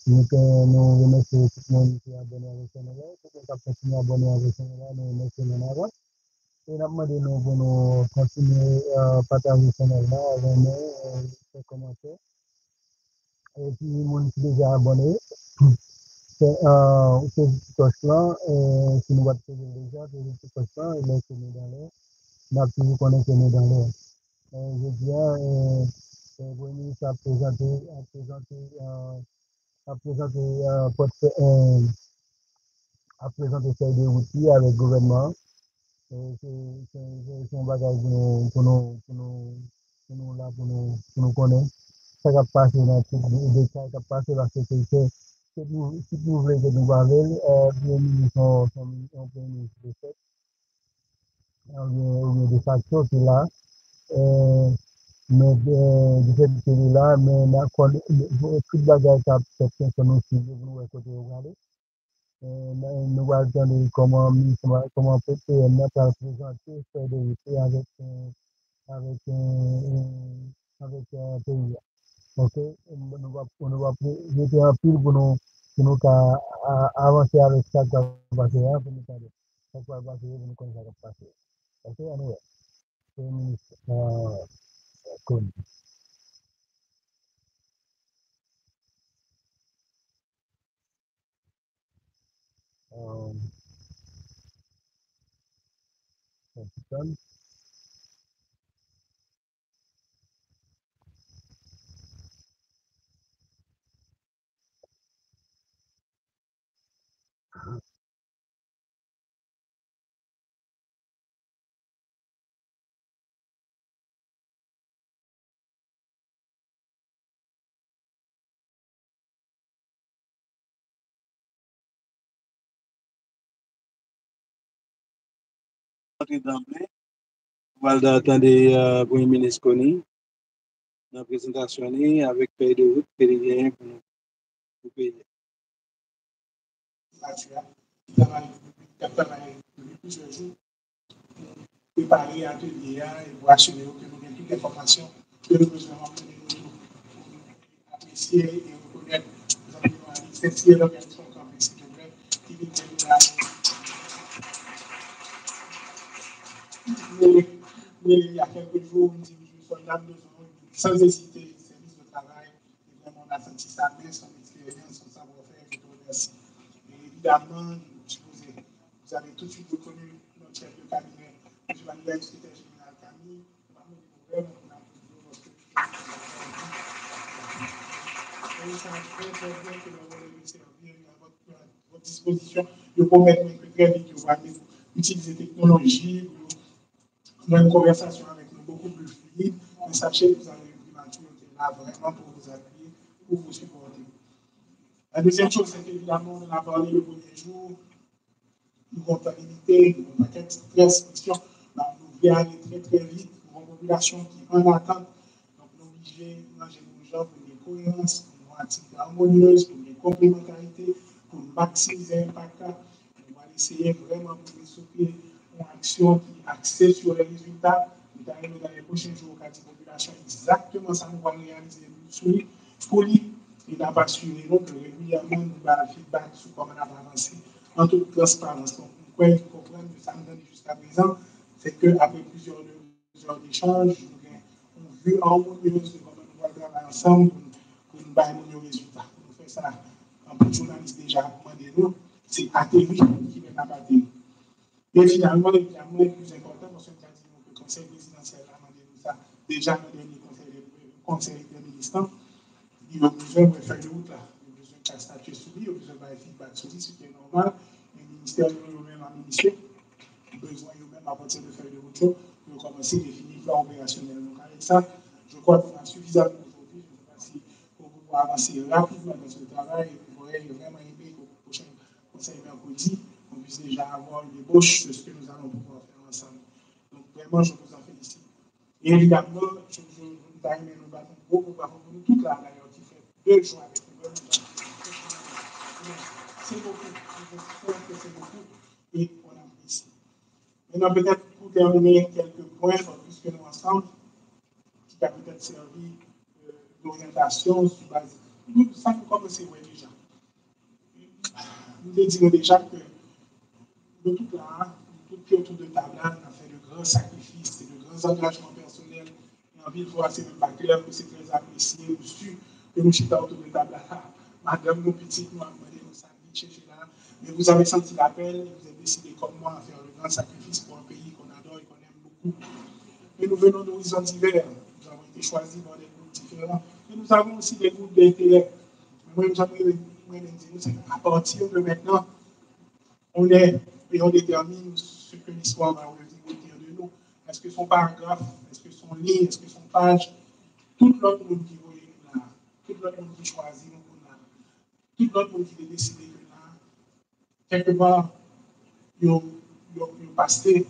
Donc, nous remercions tout le monde qui est abonné avec Sénégal, tout le monde qui a continué à abonner avec Sénégal, nous remercions en avant. Et nous demandons pour nous continuer à partager Sénégal avec nous, faire commentaires. Et puis, les gens qui sont déjà abonnés, c'est petit coche-là, si nous avons déjà, c'est petit coche-là, et laissez-nous dans l'air. Nous avons toujours connecté-nous dans l'air. Je dis, le ministre a présenté feuille de outils avec le gouvernement. C'est un bagage pour nous connaître. Ça va passer dans tout le détail, ça va passer dans la sécurité. Si vous voulez que nous parlions, les ministres sont premier ministre de fait, ou bien de facto, c'est là. Mais de cette série-là, mais tout le bagage a peut-être que nous suivons, nous écoutez, regardez. Nous allons regarder comment peut-être notre présenter faire des outils avec avec pays. Ok, on va jeter un pile pour nous avancer avec ça qui va passer, pour nous faire ça qui va passer, pour nous connaître ça qui va passer. Ok, anyway, c'est le ministre Kony. Capitaine. D'emblée, on va attendre le Premier ministre Kony dans la présentation avec pays de route que il vient pour nous payer. Plusieurs jours pour préparer l'atelier et pour assurer que nous avons toutes les informations que nous avons apprécier et reconnaître. Nous avons licencié l'organisation campus qui mais il y a quelques jours, nous sommes sans hésiter, le service de travail, et vraiment on a senti sa main, son expérience, son savoir-faire, je te remercie. Et évidemment, vous avez tout de suite reconnu notre chef de cabinet, M. Manuel, secrétaire général Camille, vraiment on a toujours notre et ça très très bien que nous allons le servir à votre disposition. Je promets que très vite, vous allez utiliser la technologie, pour une conversation avec nous beaucoup plus fluide, mais sachez que vous avez une primature qui est là vraiment pour vous appuyer, pour vous supporter. La deuxième chose, c'est qu'évidemment, on a parlé le premier jour, une comptabilité, une enquête, très restriction. Nous devons aller très très vite pour une population qui est en attente. Donc, nous obligés de manger nos gens pour une cohérence, pour une activité harmonieuse, pour une complémentarité, pour maximiser l'impact. On va essayer vraiment de développer une action qui est axée sur les résultats. Nous allons dans les prochains jours, quand la population exactement ça, nous allons réaliser une folie. Il n'a pas assuré que régulièrement nous avons un feedback sur comment on a avancé en toute transparence. Donc, vous pouvez comprendre que ça nous donne jusqu'à présent, c'est qu'après plusieurs heures d'échange, nous avons une vue harmonieuse de comment nous allons travailler ensemble pour nous donner nos résultats. Nous faisons ça en peu de journalistes déjà demandé nous, c'est atterri qui n'est pas atterri. Et finalement, évidemment, le plus important, parce que le conseil présidentiel a demandé nous ça déjà dans le dernier conseil des ministres. Il a besoin de faire de route là, il a besoin de statuer sur lui, il a besoin de feedback sur lui, ce qui est normal. Le ministère lui-même a initié, besoin lui-même à partir de faire de route pour commencer à définir le plan opérationnel. Donc avec ça, je crois qu'on a suffisamment aujourd'hui, je ne sais pas si pour pouvoir avancer rapidement dans ce travail, il faudrait vraiment aimer qu'au prochain conseil mercredi, on puisse déjà avoir une débauche de ce que nous allons pouvoir faire ensemble. Donc vraiment, je vous en félicite. Et évidemment, je nous battons beaucoup pour nous toute la d'ailleurs qui fait 2 jours avec nous. C'est beaucoup, je c'est beaucoup et on apprécie. Maintenant, peut-être pour terminer quelques points, puisque nous ensemble, qui a peut-être servi d'orientation sur base. Ça nous commence déjà. nous disons déjà que de tout là, tout qui est autour de table, on a fait de grands sacrifices et de grands engagements personnels. Et envie de voir, c'est même pas clair que c'est très apprécié ou su que nous chita autour de table là. Madame, nos petites, nous avons demandé nos sandwichs, chercher là. Mais vous avez senti l'appel et vous avez décidé comme moi à faire le grand sacrifice pour un pays qu'on adore et qu'on aime beaucoup. Et nous venons d'horizons divers. Nous avons été choisis dans des groupes différents. Et nous avons aussi des groupes d'intérêt. Moi, j'aimerais dire, c'est qu'à partir de maintenant, on est et on détermine ce que l'histoire va retenir de nous. Est-ce que son paragraphe, est-ce que son ligne, est-ce que son page, tout l'autre monde qui voit là, tout l'autre monde qui choisit nous là, tout l'autre monde qui décide que là, quelque part, ils ont passé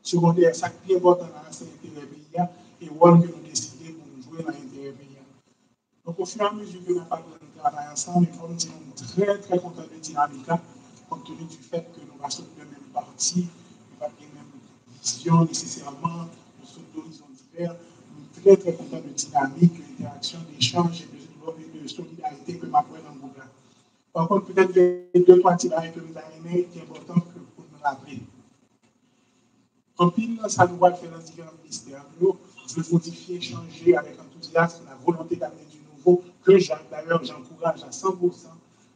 secondaire, ça qui est important dans l'intérêt pays et le rôle que nous décidons pour nous jouer dans l'intérêt pays. Donc, au fur et à mesure que nous parlons de travail ensemble, nous sommes très, très contents de dynamique, compte tenu du fait que nous allons sortir le même parti, nous avons les mêmes visions nécessairement, nous sommes d'horizons divers. Nous sommes très, très contents de dynamique, d'interaction, d'échange et de solidarité que ma dans le groupe. Par contre, peut-être deux, trois petits barils que nous avons aimés, qui est important pour nous rappeler. En pile, ça nous va faire dans différents ministères. Nous devons modifier, changer avec enthousiasme la volonté d'amener du nouveau, que d'ailleurs j'encourage à 100%,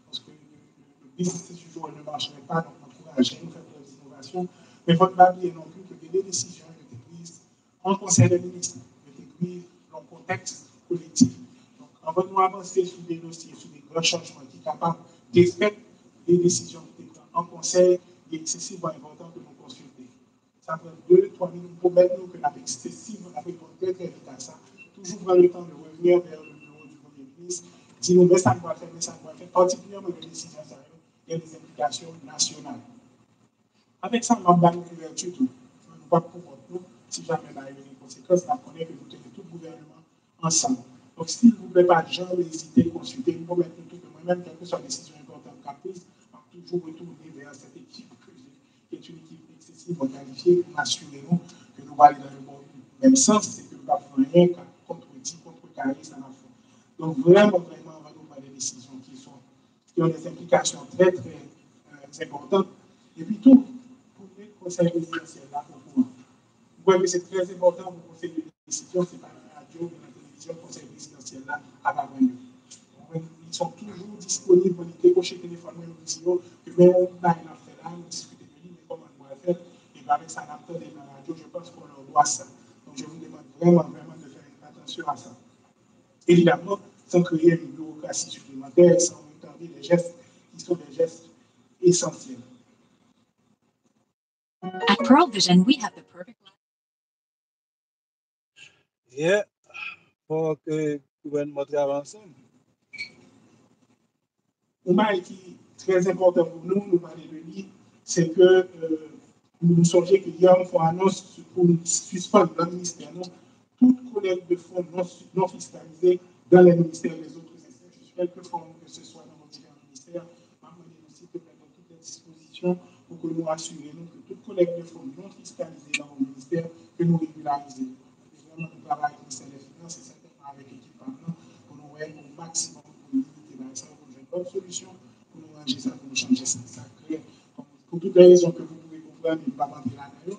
parce que le business du jour ne marcherait pas, donc encourager, nous faire des innovations. Mais votre papier non plus que les décisions ont été prises en conseil des ministres, ont été prises dans le contexte collectif. Donc, avant de nous avancer sur des dossiers, sur des grands changements qui sont capables d'effectuer les décisions qui étaient prises en conseil, il est excessivement important que nous consultions. Ça prend 2-3 minutes pour mettre nous que nous avons excessivement, on a répondu très très vite à ça. Toujours prendre le temps de revenir vers le bureau du Premier ministre, dire nous, mais ça doit faire, mais ça doit faire, particulièrement les décisions, il y a des implications nationales. Avec ça, on va une couverture tout. On ne va pas pouvoir tout, si jamais il y a des conséquences, on connaît que vous tenez tout le gouvernement ensemble. Donc, s'il vous plaît, pas jamais hésiter, consulter, vous pouvez mettre tout, moi-même, quelle que soit la décision importante qu'a prise, on va toujours retourner vers cette équipe qui est une équipe excessivement qualifiée pour assurer nous que nous allons aller dans le bon même sens, c'est que nous ne faisons rien contre-dire, contre-carrer, ça n'a fait. Donc, vraiment, on va nous prendre des décisions qui ont des implications très, très importantes. Et puis, tout, pour le conseil présidentiel, là, pour vous voyez que c'est très important pour le conseil de décision, c'est pas la radio ou la télévision, le conseil présidentiel, là, à la Ils sont toujours disponibles pour les décocher téléphone, nous disons que même on a une affaire là, nous discutons de lui, mais comment on doit faire, et bien avec ça, on a dans la radio, je pense qu'on leur doit ça. Donc, je vous demande vraiment, vraiment de faire attention à ça. Évidemment, sans créer une bureaucratie supplémentaire, sans retarder les gestes qui sont des gestes essentiels. At Pearl Vision, we have the perfect. Yeah, pour que le gouvernement travaille ensemble. Un bail qui est très important pour nous parler de lui, c'est que nous songeons que hier, on fait annonce pour suspendre dans le ministère, toute collecte de fonds non fiscalisés dans les ministères et les autres institutions, quelque forme que ce soit dans nos différents ministères, on aussi de mettre toutes les dispositions pour que nous assurions que toute collecte de fonds non fiscalisés dans nos ministères, que nous régularisons. Vraiment, nous travaillons avec le ministère des Finances et certainement avec l'équipe parlant pour nous aider au maximum pour limiter ça, pour une bonne solution, pour nous ranger ça, pour nous changer ça. Pour toutes les raisons que vous pouvez comprendre, mais pas rentrer là-dedans,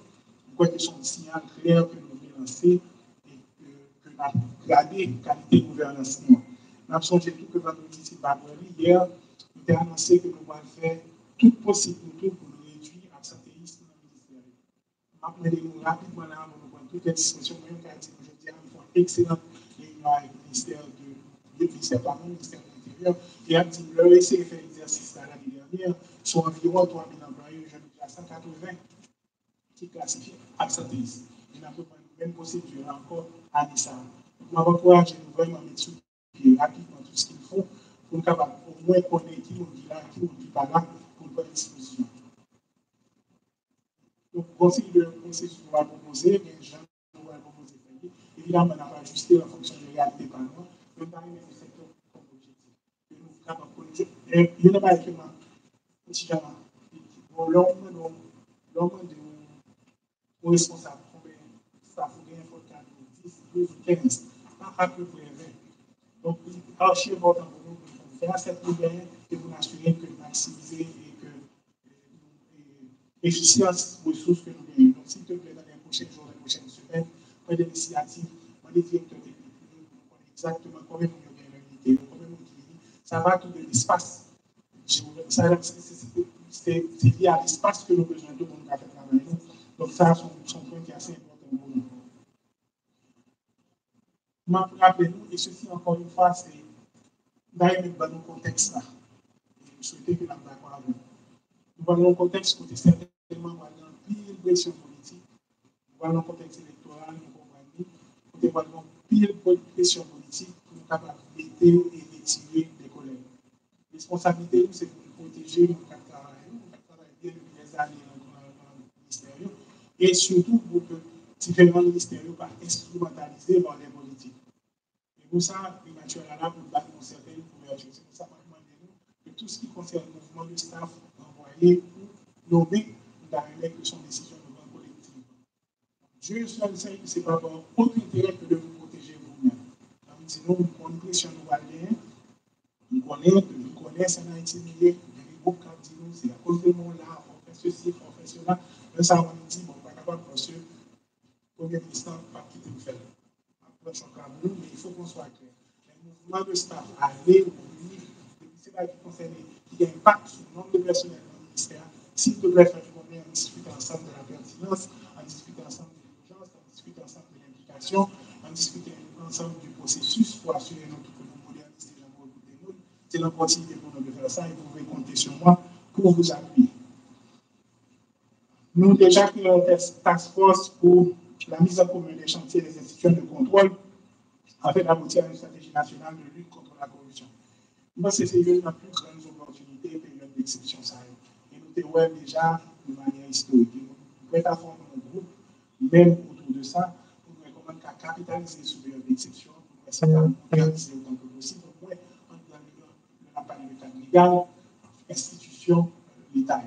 je crois que c'est un signal clair que nous voulons lancer et que nous avons gardé la qualité de gouvernance. Nous avons songé tout que vendredi, c'est pas hier, nous avons annoncé que nous allons faire tout possible pour nous réduire l'absentéisme dans le ministère. Nous rapidement là, nous prendre toutes les discussions, même quand je dis, nous faisons une excellente réunion avec le ministère de l'Intérieur, et a dit, leur laisser faire l'exercice l'année dernière, sur environ 3 000 employés, je dis à 180 qui classifient absentéisme. Il n'a pas la même procédure encore à Nissa. Donc, je m'encourage vraiment à mettre sur pied rapidement tout ce qu'il faut pour nous capable au moins connaître qui nous dit là, qui nous dit pas là, pour une bonne disposition. Donc, conseil de processus qu'on va proposer, mais Jean nous va proposer. Évidemment, on n'a pas ajusté en fonction de la réalité par nous, mais par exemple, c'est comme objectif. Il n'y a pas écrit, petit gamin, l'homme de responsable, ça faut gagner pour 4, 10, 12, 15, à peu près 20. Donc, archi important pour nous de faire cette nouvelle et vous assurer que maximiser et que efficience ressources que nous gagnons. Donc, s'il te plaît, dans les prochains jours, les prochaines semaines, près des initiatives, moi, les directeurs techniques, nous connaissons exactement combien nous gagnons l'unité, combien nous gagnons. Ça va tout de l'espace. C'est lié à l'espace que nous avons besoin de pour nous faire travailler. Donc, ça, c'est un point qui est assez important pour nous. Rappelez-nous, et ceci, encore une fois, c'est dans le contexte là. Et je souhaitais que nous soyons d'accord avec vous. Nous voyons un contexte côté certainement voyant pile pression politique, nous voyons un contexte électoral, nous voyons pile pression politique pour nous capables d'éviter et retirer des collègues. La responsabilité, c'est pour nous protéger, nous travailler bien depuis des années dans le ministère, et surtout pour que différents ministères ne soient pas instrumentalisés par les politiques. Et pour ça, les naturels là pour battre une certaine couverture. C'est pour ça que tout ce qui concerne le mouvement de staff envoyé ou nommé, nous avons que son décision de grande collective. Dieu seul sait que ce n'est pas pour autre intérêt que de vous protéger vous-même. Sinon, nous prenons pression nous valons, nous connaissons en Haïti, il y a des groupes qui disent c'est à cause de mon là, on fait ceci, on fait cela. Mais ça, on dit, bon, pas capable parce que le premier ministre n'a pas quitté le fait. Mais il faut qu'on soit clair. Le mouvement de staff aller ou venir, c'est là qui concerne, qui a un impact sur le nombre de personnels dans le ministère. S'il te plaît, faire tourner, on discute ensemble de la pertinence, on discute ensemble de l'urgence, on discute ensemble de l'implication, on discute ensemble du processus pour assurer notre que nous modernisons les gens pour écouter nous. C'est l'opportunité pour nous de faire ça et vous pouvez compter sur moi pour vous appuyer. Nous déjà créons une task force pour la mise en commun des chantiers des institutions de contrôle afin d'aboutir à une stratégie nationale de lutte contre la corruption. Moi, c'est une des plus grandes opportunités période d'exception. Et nous témoignons déjà de manière historique. Nous pouvons être former un groupe, même autour de ça, pour nous recommander à capitaliser sur période d'exception, pour essayer de moderniser autant que possible, au moins dans la partie de cadre légal, institution, l'État.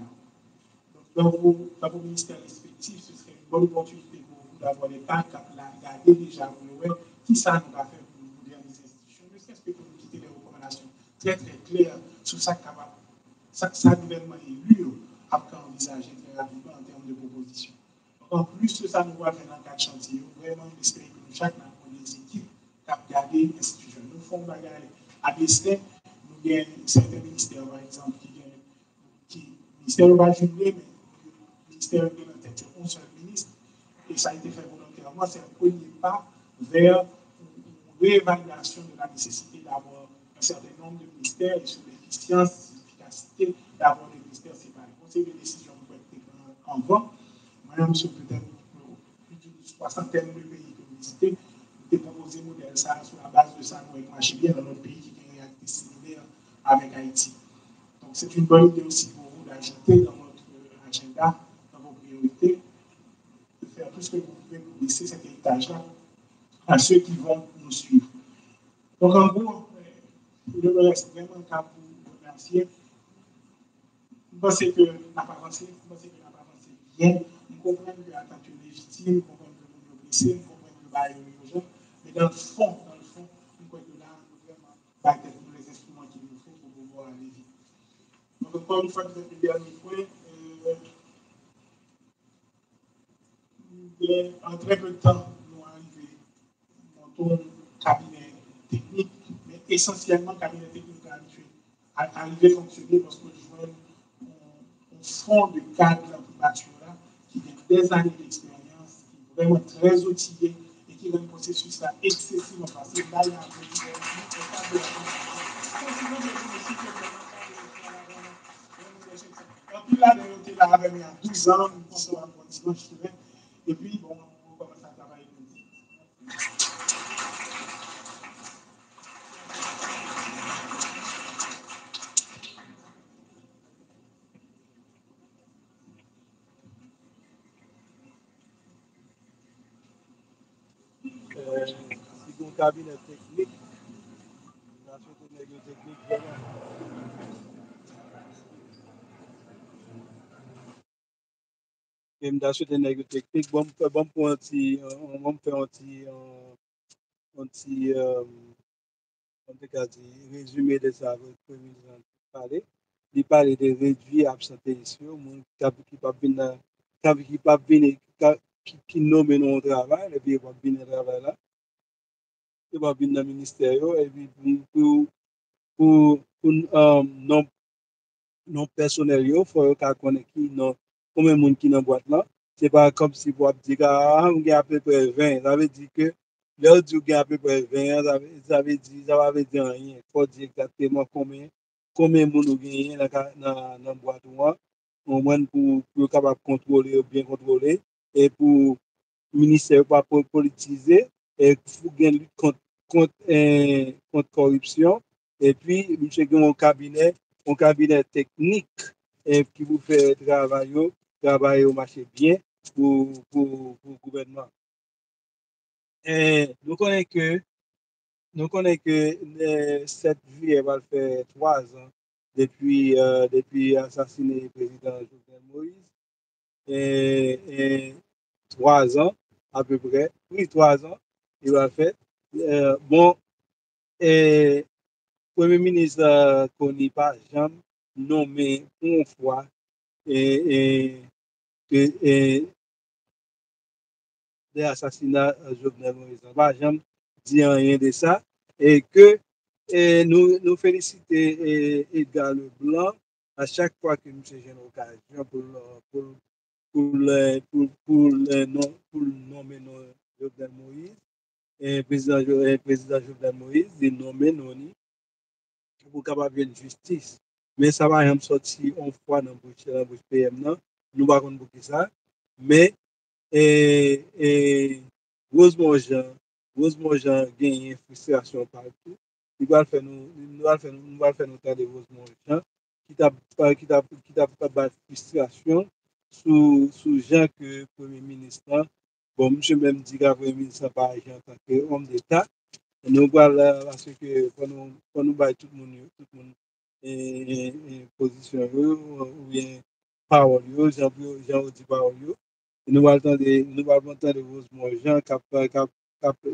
Dans vos ministères respectifs, ce serait une bonne opportunité pour vous d'avoir des cas regarder déjà pour qui ça nous va faire pour moderniser l'institution, ne serait-ce que pour nous quitter des recommandations très très claires sur ça gouvernement élu a envisagé très rapidement en termes de propositions. Donc, en plus de ça, nous voyons dans 4 chantiers, vraiment espérer que nous chaque avons des équipes qui ont gardé l'institution. Nous faisons bagarre à Besté, nous avons certains ministères, par exemple, qui ministère va jumeler, mais le ministère est en tête un seul ministre, et ça a été fait volontairement. C'est un premier pas vers une réévaluation de la nécessité d'avoir un certain nombre de ministères et sur l'efficience, l'efficacité d'avoir des ministères séparés. Conseil de décision peut être en vent. Moi-même, sur peut-être plus d'une soixantaine de pays que vous visitez, vous avez proposé un modèle ça sur la base de ça, nous avons marché bien dans notre pays qui a une réalité similaire avec Haïti. Donc, c'est une bonne idée aussi pour vous d'ajouter dans votre agenda, dans vos priorités, de faire tout ce que vous pouvez pour laisser cet héritage-là à ceux qui vont nous suivre. Donc, en gros, il me reste vraiment qu'à vous remercier. Vous pensez que n'a pas avancé, bien. Nous comprenons que l'attaque est légitime, nous comprenons que nous sommes blessés, nous comprenons que le bail est urgent, mais dans le fond, nous croyons que là, nous vraiment battons les instruments qu'il nous faut pour pouvoir aller vite. Donc, encore une fois, vous êtes le dernier point. En très peu de temps, nous arrivons dans ton cabinet technique, mais essentiellement cabinet technique à arriver à fonctionner parce que je vois un fond de cadre là qui a des années d'expérience, qui est vraiment très outillé et qui rend le processus là excessivement facile. Là, il y a un petit peu et puis là, on était là avec il y a 12 ans, on se rencontre dimanche semaine, et puis bon, on commence à travailler. Si vous cabinet technique, la société technique, vraiment. Et dans cette énergie technique, bon pour un petit en tout cas, résumé de ça, votre premier ministre parler. Il parle de réduire l'absentéisme, qui pas venir, qui pas venir, qui nomme non travail, et puis il va venir travail là, il va venir dans le ministère, et puis pour non non personnel, il faut qu'on connaisse qui non, combien de monde qui dans boîte là. C'est pas comme si vous dire ah, on a à peu près 20, ça veut dire que l'autre dit qu'il y a à peu près 20, ça veut dire rien. Il faut dire exactement combien de monde gagne dans boîte au moins pour capable contrôler bien contrôler et pour ministère pas politiser et pour gagner lutte contre corruption et puis monsieur un cabinet technique et qui vous fait travailler au marché bien pour le gouvernement. Et nous connaissons que cette vie elle va faire 3 ans depuis assassiner le président Jovenel Moïse et 3 ans à peu près, oui 3 ans il va faire. Bon et Premier ministre connaît pas jamais nommé une fois et, des assassinats Jovenel Moïse. Pas jamais dit rien de ça et que nous félicitons Edgar Leblanc à chaque fois que nous avons une occasion pour nommer Jovenel Moïse et président Jovenel Moïse, il nommer nous pour capable de justice. Mais ça va même sortir une fois dans le bouche PM. Nous ne pouvons pas beaucoup ça. Mais, Rosemont Jean gagne une frustration partout. Il va faire nous faire nous de Rosemont Jean qui t'a pas de frustration sous Jean que Premier ministre. Bon, monsieur même dit que le Premier ministre pas agir en tant qu'homme d'État. Nous voilà parce que quand nous baillons tout le monde position ou bien parole Jean dit parole nous allons entendre Rosemont Jean qui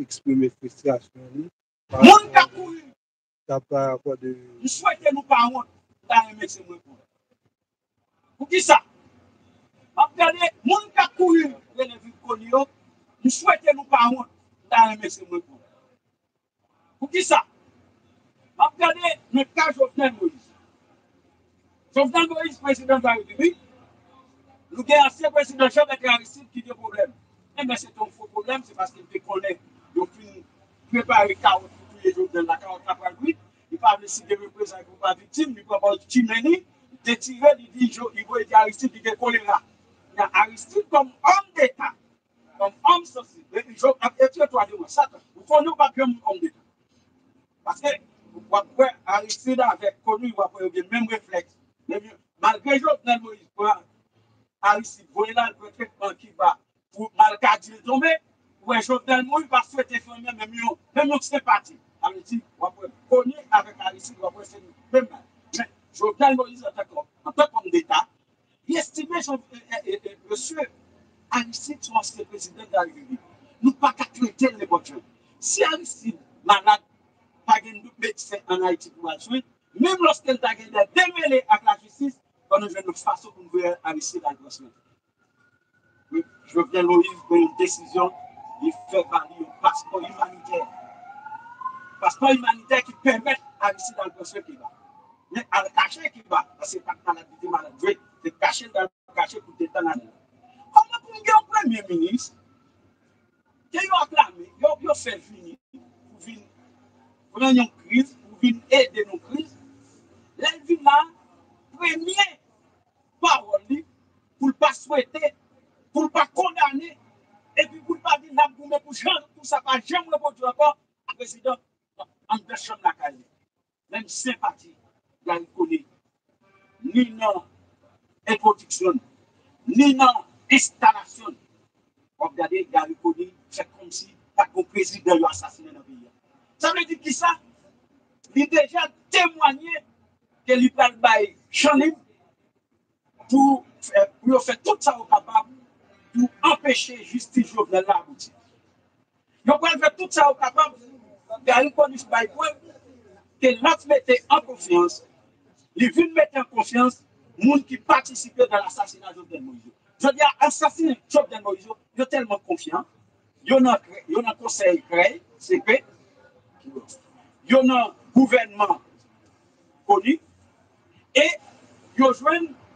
exprimer frustration Moun ka kouri, par rapport de nous souhaitons nous pas honte, dans le médecin pour qui ça? Regardez, moun ka kouri, nous souhaitons nous pas honte, dans le médecin pour qui ça? Regardez, notre cas Jovenel Moïse. Jovenel Moïse, président de la République, nous avons assez président avec Aristide qui a des problèmes. Mais c'est un faux problème, c'est parce qu'il connaît, il a préparé carotte pour tous les jours de la carotte après lui. Il parle de si des représailles pour pas victime, il peut pas Timeni, de tirer, il dit, il va dire Aristide qui est choléra. Il y a Aristide comme homme d'État, comme homme social. Et puis, toi, de moi, ça, il faut nous pas bien homme d'État. Parce que, après, Aristide avec connu, il va avoir le même réflexe. Malgré Jovenel Moïse, Aristide, vous voyez là, le traitement qui va pour malgré le tomber, ouais, Jovenel Moïse va souhaiter faire même notre sympathie. Aristide, on va connu avec Aristide, on va faire même. Mais Jovenel Moïse, en tant qu'homme d'État, il estime, monsieur Aristide, son ancien président de la République. Nous ne pouvons pas traiter les bonnes choses. Si Aristide, malade, pas de médecin en Haïti pour la suite, même lorsqu'elle a démêlé avec la justice, on a une façon pour nous Aristide à la Jovenel Moïse prend une décision, il fait valider un passeport humanitaire. Passeport humanitaire qui permet à Aristide à qui va. Mais à le cacher qui va, parce que c'est pas la maladie, c'est caché dans le cachet pour détendre. Comment pour un premier ministre, qui a acclamé, il a fait venir pour une crise, pour aider nos crises, elle vient là, premier parole, pour ne pas souhaiter, pour ne pas condamner, et puis pour ne pas dire, pour ça, pas jamais répondre encore, le président, en personne la caille. Même sympathie, il a reconnu, ni non introduction, ni non installation. Regardez, il a reconnu, c'est comme si, pas le président l'a assassiné dans le pays. Ça veut dire qui ça? Il a déjà témoigné que il va le changer pour faire tout ça au capable pour empêcher justice Jovenel d'aboutir. Donc, on va faire tout ça au capable, il a reconnu ce bail, que l'autre mettait en confiance, les villes mettaient en confiance les gens qui participaient dans l'assassinat de Jovenel Moïse. Je dis, assassiner Jovenel Moïse, ils sont tellement confiants, ils ont un conseil créé, CP, ils ont un gouvernement connu, et ils ont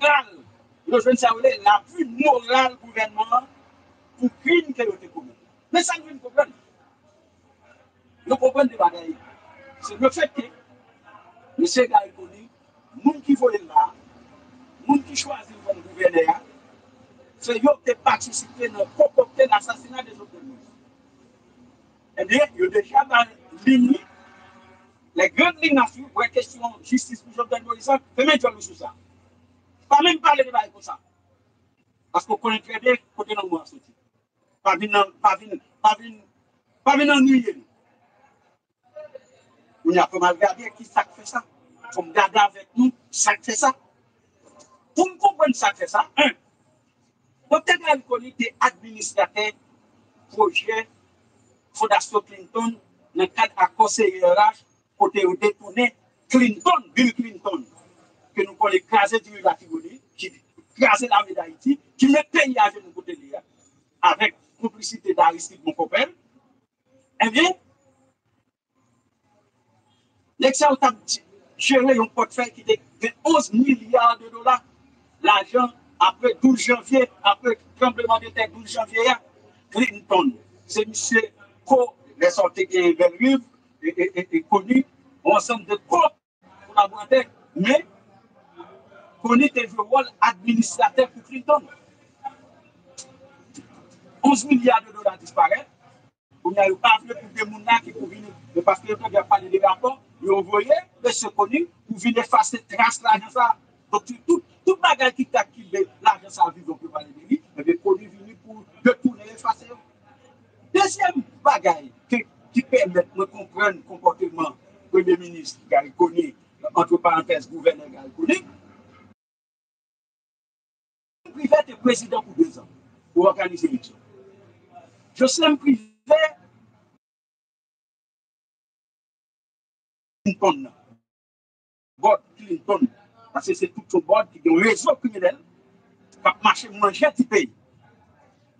la plus morale gouvernement pour crime que vous commis. Mais ça nous problème. Le problème de bagaille, c'est le fait que M. Gaïkoni, les gens qui volent là, les gens qui choisissent comme gouverneur, c'est eux qui participent dans concocter l'assassinat des autres. Eh bien, ils ont déjà dans les grandes lignes à suivre pour la question de justice pour Jovenel Moïse, fait même sur ça. Pas même parler de bail comme ça. Parce qu'on connaît très bien côté dans le monde sorti. Pas venir ennuyer. On a comment regarder qui ça fait ça. Il faut regarder avec nous ça fait ça. Pour nous comprendre ça fait ça, peut-être qu'il connaît des administrateurs projet Fondation Clinton dans le cadre à conseiller RH côté où détourné Clinton, Bill Clinton, que nous connaissons écraser du Latiboli, qui écraser l'armée d'Haïti, qui met le pays à genoux côté de lui, avec complicité d'Aristide Moncopel. Eh bien, l'excellent a géré un portefeuille qui était de 11 milliards de dollars. L'argent, après 12 janvier, après le tremblement de terre 12 janvier, Clinton, c'est monsieur les sorties qui est connu, ensemble de collaborateurs, mais connu des rôle administrateur pour Clinton. 11 milliards de dollars disparaissent. On n'a pas vu pour des gens qui pour venir, parce que quand il n'y a pas de rapports, ils ont envoyé monsieur connu pour venir effacer trace l'argent. Donc, tout bagage qui t'a quitté l'argent, ça vit, on peut parler de lui, mais connu venu pour détourner, effacer. Deuxième bagage qui permet de comprendre le comportement du Premier ministre Gaïkoni, entre parenthèses, gouverneur Gaïkoni, privé est président pour 2 ans pour organiser l'élection. Jocelyn Privé, Clinton, Board Clinton, parce que c'est tout son board qui est un réseau criminel qui a marché manger du pays.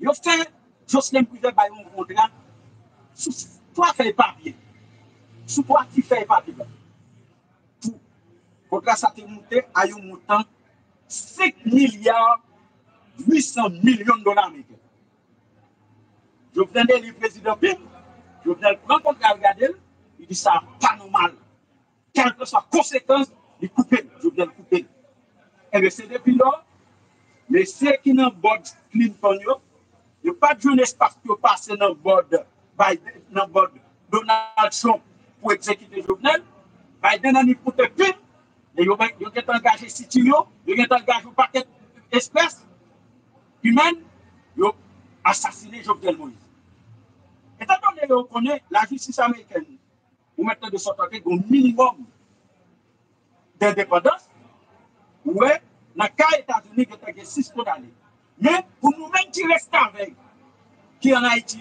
Il a fait Jocelyn Privé par un contrat sous 3 feuilles papier, sous 3 petits feuilles papier. Pour contrat ça a monté à un montant 5 milliards 800 millions de dollars américains. Je venais le président Bim, je venais le prendre contre regarder, il dit ça pas normal. Quelle que soit la conséquence, il coupe, je viens le couper. Et bien c'est depuis là, mais ceux qui n'ont pas de Clinton, il n'y a pas de jeune espace pour passer dans le board Biden, dans le board Donald Trump pour exécuter Jovenel. Biden a mis pour te pire, et il a engagé Citio, il a engagé un paquet d'espèces humaines, il a assassiné Jovenel Moïse. Étant donné qu'on connaît la justice américaine, ou maintenant de sorte un minimum d'indépendance, ouais, dans le cas des États-Unis, il y a 6 condamnés. Mais pour nous-mêmes qui restent avec, qui en Haïti,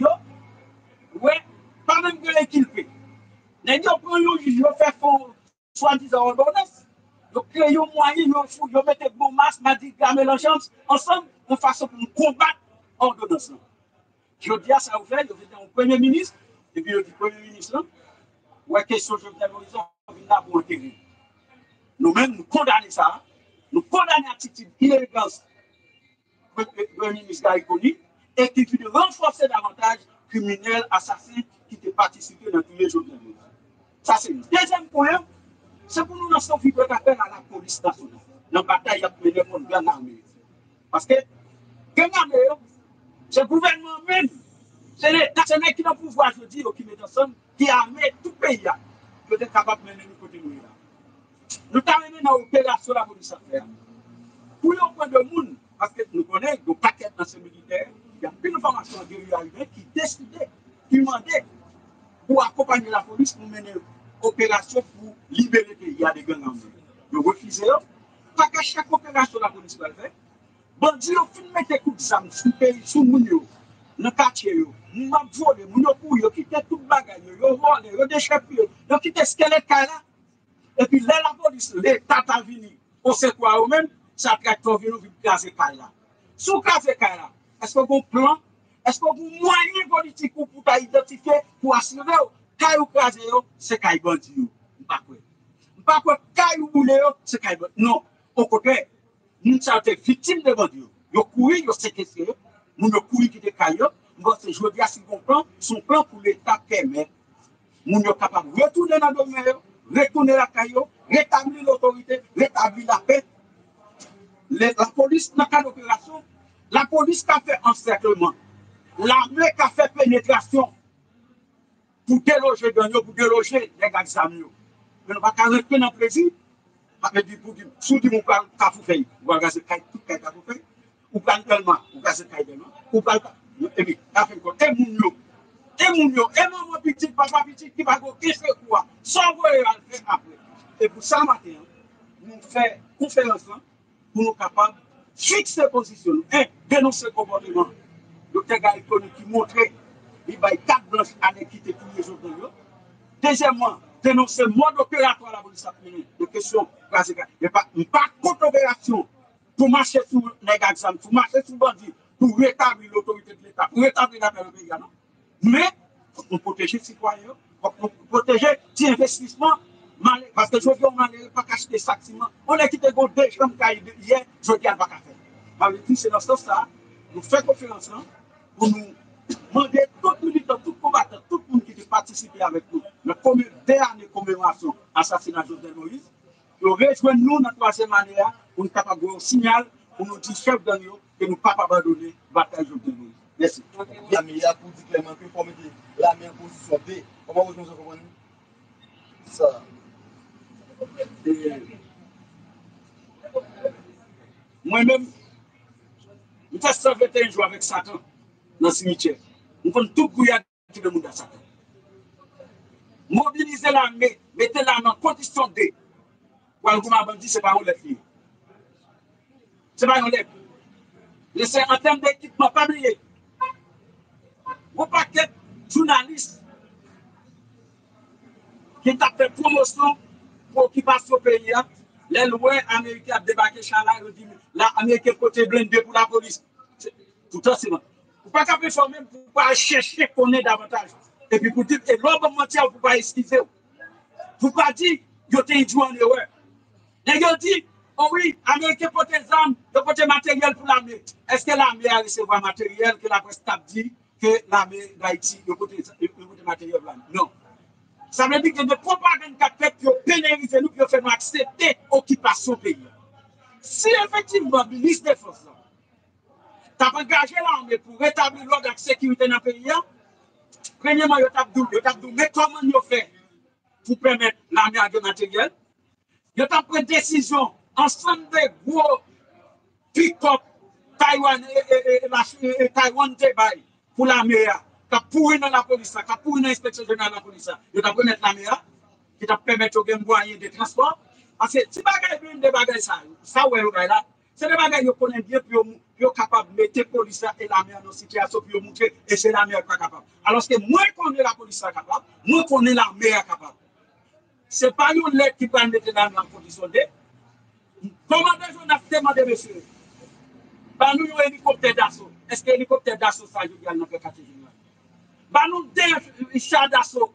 ouais, pas même que l'équipe. Les gens prennent un juge, ils font soi-disant ordonnance. Ils créent un moyen, ils mettent des bons masques, Madiga, Mélenchon, ensemble, de façon pour nous combattre l'ordonnance. Je dis à ça, vous faites, vous êtes un premier ministre, et puis le premier ministre, ouais, question de l'horizon, on vient là pour intégrer. Nous-mêmes, nous condamnons ça, nous condamnons l'attitude d'illégance du premier ministre Gaïkoni, et qui veut renforcer davantage criminels, assassins qui ont participé dans tous les jours de la vie. Ça, c'est le deuxième point. C'est pour nous lancer un vibrant appel à la police nationale. Dans la bataille, il y a mené pour une grande armée. Parce que, grande armée, c'est le gouvernement même, c'est l'État, c'est l'État qui a le pouvoir, je dis, qui met ensemble, qui a armé tout le pays, qui est capable de mener nous côté nous. Nous avons mené dans l'opération de la police à faire. Pour le point de monde, parce que nous connaissons des paquets dans ce militaire, il y a une formation guerrier qui décidait, qui demandait pour accompagner la police pour mener une opération pour libérer le pays. Il y a des gangs armés. Ils refusent. Pas qu'à chaque opération la police va le faire. Bandits ont filmé des coups d'armes sous le pays, sous le monde, dans le quartier. Ils ont volé, ils ont couru, ils ont quitté toute bagaille, ils ont volé, ils ont déchiré, ils ont quitté ce squelette là. Et puis là, la police, l'État a venu, on sait quoi ou même, ça tracteur vient nous casser là. Sous casser là, est-ce que vous plan, est-ce que vous moyen politique pour identifier, pour assurer, caillou crasé, c'est caillou bandit. Pas que caillou boulé, c'est caillou bandit. Non, au contraire, nous sommes victimes de bandit. Ils courent, ils séquestrent, nous ne courons qui des cailloux. Je veux dire, si on plan, son plan pour l'État permet, nous sommes capables de retourner dans le domaine, retourner la caillou, rétablir l'autorité, rétablir la paix. La police, dans le cas d'opération, la police qui a fait encerclement, l'armée qui a fait pénétration pour déloger Gagnon, pour déloger les gars de Samio. Mais nous ne pouvons pas rester dans le plaisir. Pour dire, sous dit mon plan, vous faites, vous allez gazer tout le vous faites, ou plan tellement, vous gazez tellement, ou plan, et puis, ça fait quoi? Et maman petit, papa petit, qui va go, qu'est-ce que quoi? Sans vous le faire après. Et pour ça, matin, nous faisons conférence pour nous capables de fixer position, dénoncer le comportement. Le gars économique qui montre qu'il y a 4 blanches à l'équité pour les autres. Deuxièmement, dénoncer le mode opératoire de la police africaine. De question, il n'y a pas contre-opération pour marcher sur les gars, pour marcher sur les bandits, pour rétablir l'autorité de l'État, pour rétablir la paix dans le pays. Mais, pour protéger les citoyens, pour protéger les investissements, parce que je veux on n'a pas caché des sacs ciment. On a quitté des chambres hier, je dis à pas faire. C'est dans ce sens-là, nous faisons conférence pour nous demander tout militant, tout combattant, tout le monde qui participe avec nous, le dernier commémoration assassinat de Jovenel Moïse, nous rejoignons nous dans la troisième année pour nous capable de signal, pour nous dire chef de nous, que nous ne pouvons pas abandonner la bataille de Jovenel Moïse. Merci. La meilleure pour dire clairement que pour mettre la même position B, comment vous nous comprenez ça? Moi-même, je fais 121 jours avec Satan dans le cimetière. Nous faisons tout pour y aller le monde à Satan. Mobiliser l'armée, mettez l'armée en condition D. Pour le gouvernement dit, ce n'est pas un lèvre. Ce n'est pas un lèvre. Laissez en termes d'équipement, pas oublier. Vous paquet journalistes qui ont fait promotion pour l'occupation pays. Les lois américaines ont débarqué Chala et ont dit l'Amérique est côté blindé pour la police. Tout ça, c'est bon. Vous ne pouvez pas performer pour ne pas chercher qu'on ait davantage. Et puis pour dire, et l'homme mentir, vous ne pouvez pas esquiver. Vous ne pouvez pas dire, vous avez été en erreur. Et vous dit, oh oui, l'Amérique est côté armes, côté matériel pour l'armée. Est-ce que l'armée a recevoir matériel que la presse a dit que l'armée d'Haïti est côté matériel pour l'armée? Non. Ça veut dire que des propagandes qui fait pour pénaliser nous, pour faire nous accepter l'occupation pays. Si effectivement, le ministre des Forces, tu as engagé l'armée pour rétablir l'ordre et la sécurité dans le pays, premièrement, tu as dit, mais comment nous faire pour permettre l'armée à des matériels? Tu as pris décision, ensemble de gros pick-up Taïwan et Taïwan pour l'armée. Qui pourri dans la police, qui pourri dans l'inspection générale de la police, il t'a permis la meilleure, qui t'a permis de moyen de transport. Parce que si bagaille bien des bagailles ça ouais là, c'est des bagailles qui connaissent bien pour capable de mettre la police et la meilleure dans une situation pour montrer et c'est la meilleure qui est capable. Alors que moi qu'on est la police capable, moi qu'on est la meilleure capable. C'est pas une lettre qui peut mettre dans la condition de. Commandant Jonas demande monsieur, bah nous un hélicoptère d'assaut. Est-ce que l'hélicoptère d'assaut ça je dis dans le catégorie? Bah nous des chars d'assaut.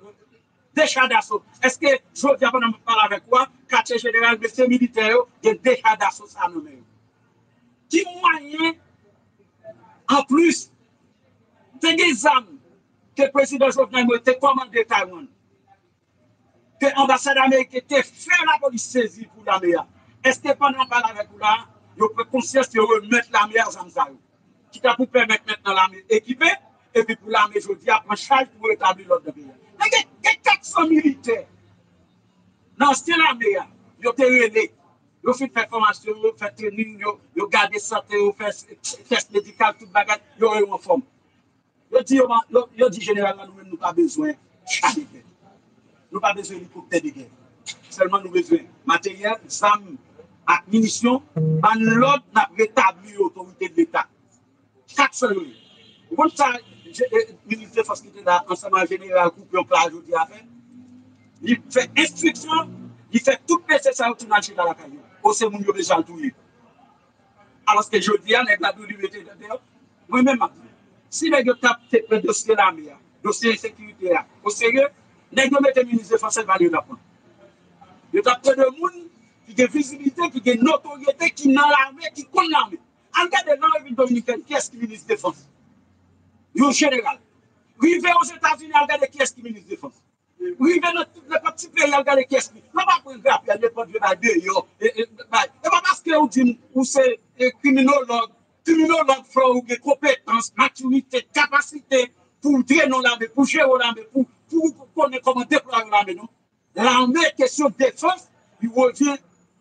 Est-ce que je dis avant de parler avec quoi? Quartier général de ces militaires, il y a des chars d'assaut ça nous même. Qui moyen en plus des armes que le président Jovenel Moïse a commandé Taïwan, que l'ambassade américaine a fait la police saisie pour la mer. Est-ce que pendant parler avec vous là, vous pouvez conscience de remettre la mer en Zamzayou, qui t'a pour permettre maintenant l'armée équipée, et puis pour l'armée, je dis, prendre charge pour rétablir l'ordre de pays. Il y a 400 militaires dans cette armée, ils ont été relais. Ils ont fait formation, ils ont fait training, ils ont gardé santé, ils ont fait test médical, tout le bagage, ils ont eu en forme. Ils ont dit, général, nous n'avons pas besoin de char de guerre. Nous n'avons pas besoin d'hélicoptère de guerre. Seulement, nous avons besoin de matériel, d'armes, de munitions, dans l'ordre de rétablir l'autorité de l'État. 400 militaires. Vous savez, le ministre de Force qui était là, ensemble général, coupé en plage, il fait instruction, Il fait tout nécessaire pour aller dans la caillou. Ou c'est mon besoin de tout. Alors que je dis à la biodiversité moi-même, si les gens tapent le dossier de l'armée, le dossier de sécurité, au sérieux, les gens mettent le ministre de la Défense valeur d'apprendre. Ils tapent de monde qui a visibilité, qui a notoriété, qui est dans l'armée, qui connaît l'armée. Regardez dans la ville dominicaine, qui est-ce qui est ministre de la Défense? Le général. Rivé aux États-Unis, regardez qui est-ce qui est ministre de la Défense. Rivé dans tous les petits pays, regardez qui est-ce qui est. Non, pas pour grave, il y a des produits là, et pas parce que vous dites, ou c'est criminologue faut ou des compétences, maturité, capacité pour drainer l'armée, pour gérer l'armée, pour connaître comment déployer l'armée, non? L'armée, question de défense, il revient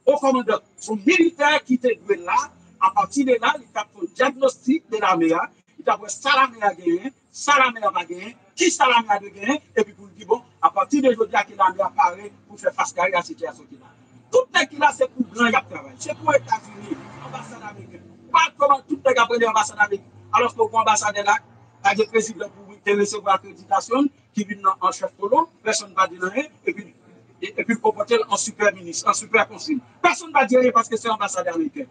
au commandant. Son militaire qui était là, à partir de là, il a fait un diagnostic de l'armée, il a fait ça l'armée a gagné, ça l'armée a pas gagné, qui ça l'armée a gagné, et puis pour lui dire, bon, à partir de aujourd'hui, l'armée apparaît pour faire face à la situation qu'il a. Tout ce qu'il a, c'est pour grand travail. C'est pour les États-Unis, l'ambassade américaine. Pas comment tout le monde a l'ambassade américaine. Alors que l'ambassade est là, il y a des présidents pour recevoir l'accréditation, qui viennent en chef colon, personne ne va dire rien, et puis comporter en super ministre, en super consul. Personne ne va dire rien parce que c'est l'ambassade américaine.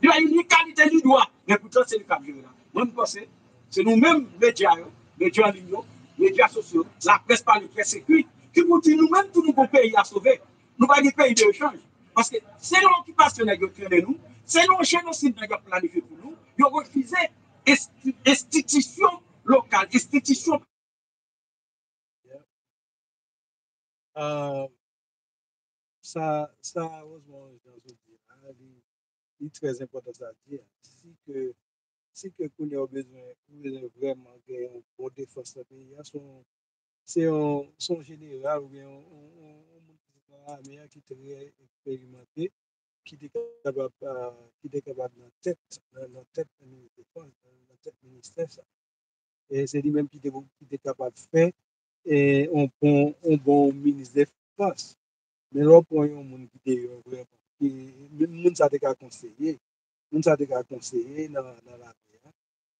Il y a une qualité du droit, mais pourtant c'est le cap là. Moi, je pense que c'est nous-mêmes, médias en ligne, médias sociaux, la presse par le presse écrite, qui vous dit nous-mêmes, tout nos pays à sauver. Nous pas des pays d'échange. Parce que c'est l'occupation qui a créé nous, c'est le génocide qui a planifié pour nous, ils ont refusé institution locale, institution. Ça, heureusement, il est très important à dire. Si que qu'on a besoin vraiment de bon défense de pays, c'est son général ou bien un qui est très expérimenté, qui est capable, dans tête dans tête ministère, ça. Et c'est lui-même qui est capable de faire un bon ministre de défense. Mais là, pour un monde qui est vraiment, le monde ça te conseiller, monde ça te conseiller dans la paix,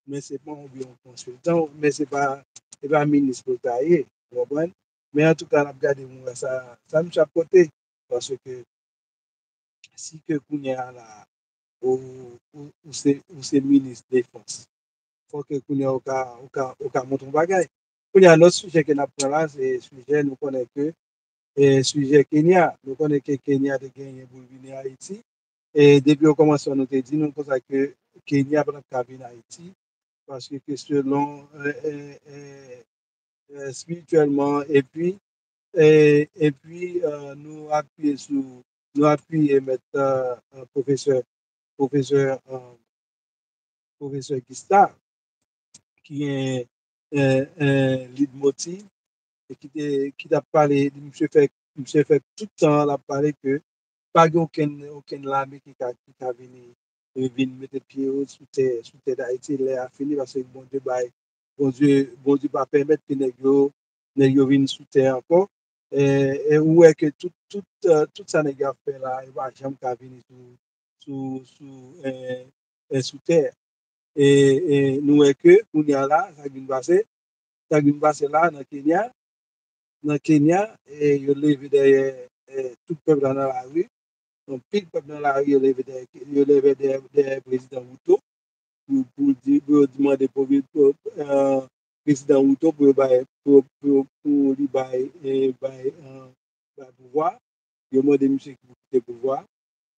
mais c'est pas un bon consultant, mais c'est pas un ministre pour tailler, vous comprenez? Mais en tout cas, la regarder moi ça me chapeauté parce que si que Kounia là ou c'est ministre de défense, faut que Kounia au cas montre un bagage. Kounia l'autre sujet que nous prend là, c'est sujet nous connaît que sujet Kenya, nous connaissons que Kenya a gagné pour venir à Haïti. Et depuis on commence à nous dire, nous pensons que Kenya va venir à Haïti parce que selon spirituellement et puis nous appuyer mettre professeur professeur Gustave qui est un lead motif et qui t'a parlé, monsieur fait tout le temps la parler que pas aucun lame qui a venu mettre pied sous terre d'Haïti, il a fini parce que bon Dieu va permettre que les gens viennent sous terre encore. Et où est que tout ça les gars fait là, il va jamais venir sous terre. Et nous est que, on est là, ça vient passer là dans Kenya, et il levé derrière tout le peuple dans la rue. Donc, pile peuple dans la rue, il levé derrière président Ruto pour demander président Ruto pour lui pouvoir. Il demande monsieur qui quitte le pouvoir.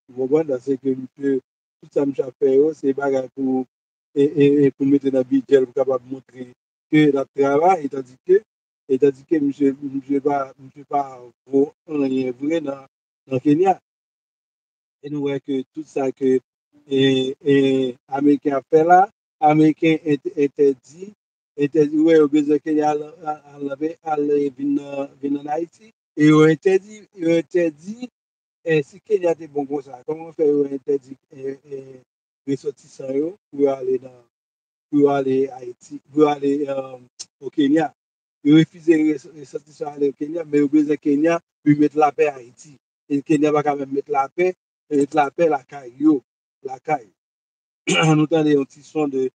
Vous comprenez, c'est que tout ça, monsieur a fait, c'est bagarre pour mettre dans le budget, pour capable montrer que la travail, et tandis que monsieur pas rien vrai dans Kenya. Et nous voyons que tout ça que Américain a fait là, Américain interdit, ouais, au besoin Kenya aller venir en Haïti, et ils ont interdit si Kenya est bon comme ça, comment on fait interdit ressortissants pour aller à Haïti, pour aller au Kenya. Ils refusent les ressortissants aller au Kenya, mais au besoin Kenya, pour mettre la paix à Haïti. Et le Kenya va quand même mettre la paix, la caille, la caille. Nous avons un petit son de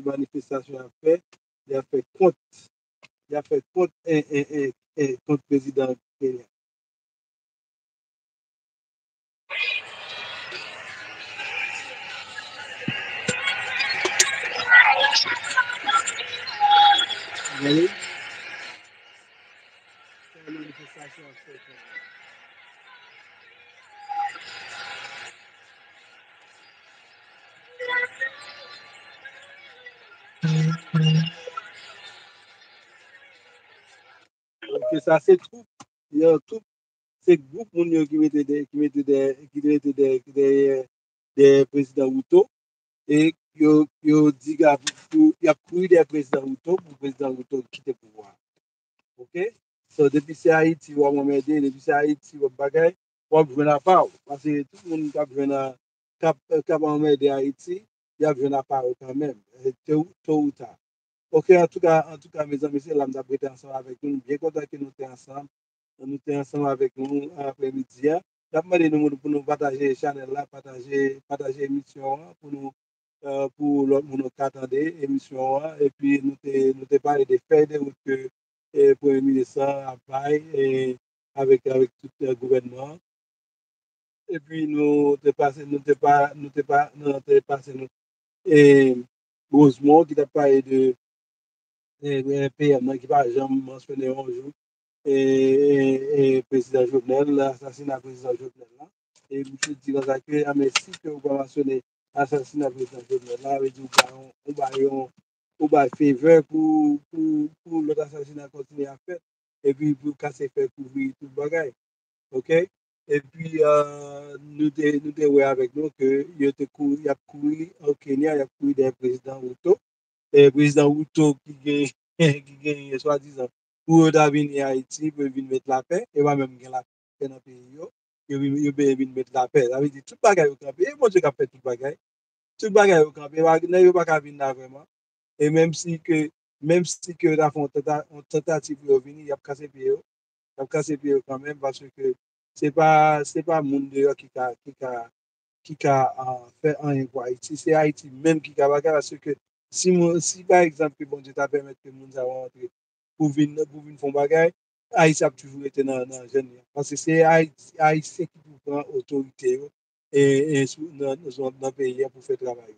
manifestation à faire. Il a fait contre le président Kenya. Allez, c'est une manifestation. Ok, ça c'est tout. Il y a tout. C'est groupe moun yo qui mettait des présidents Ruto et yo dit qu'il y a pris des présidents Ruto pour président Ruto quitter le pouvoir. OK? So, depuis c'est Haïti, on m'a aidé, depuis c'est Haïti, on bagaille, on besoin à part. Parce que tout le monde qui a besoin à aider Haïti, il a besoin à part quand même, tôt ou tard. OK, en tout cas, mes amis, c'est là que nous ensemble avec nous. Bien content que nous sommes ensemble. Nous sommes ensemble avec nous après-midi. Je demandé nous pour nous partager la chaîne là, partager l'émission pour nous, pour l'autre monde qui attendait l'émission. Et puis, nous te parlé des faits de route que le Premier ministre a fait avec tout le gouvernement. Et puis, nous te passé, et Rosemont qui t'a parlé de PM qui va jamais mentionner un jour et président Jovenel, l'assassinat du président Jovenel là. Et je dis dans ça que merci que vous avez mentionné l'assassinat du président Jovenel là, veut dire on va faveur pour l'autre assassinat continuer à faire et puis pour casser faire couvrir tout le bagage. OK? Et puis nous ouais avec nous que il a couru au Kenya, il a couru des présidents Ruto président Ruto qui gagne soi-disant pour venir Haïti, pour venir mettre la paix, et moi-même, j'ai la paix dans le pays, il venir mettre la paix. Ça veut dire tout le bagage au campé, et moi, je fait tout le bagage. Tout le bagage au campé, il n'y a pas venir là vraiment. Et même si la font une tentative de venir, il y a cassé pied, il a cassé pied quand même, parce que c'est pas le monde dehors qui a fait un pour Haïti. C'est Haïti même qui a bagage parce que si par exemple, que bon Dieu t'a permis que nous avons rentré pour venir faire bagage, Haïti a toujours été dans le jeune. Parce que c'est Haïti qui prend autorité dans le pays pour faire travail.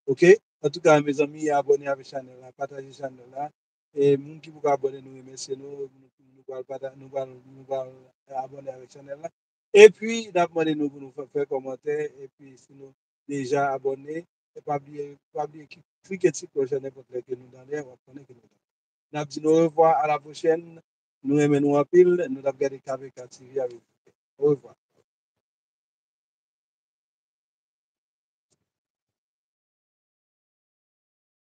OK? En tout cas, mes amis, abonnez avec la chaîne, partagez la chaîne là. Et les gens qui vous abonner, nous remercions, nous allons abonner avec la chaîne là. Et puis, demandez-nous pour nous faire commentaire. Et puis, si nous déjà abonnés, et pas oublier cliquer sur la cloche n'importe que nous donnons, on va connaître que nous donnons. Nous disons au revoir à la prochaine. Nous aimons nous en pile. Nous avons gardé KVK TV avec vous. Au revoir.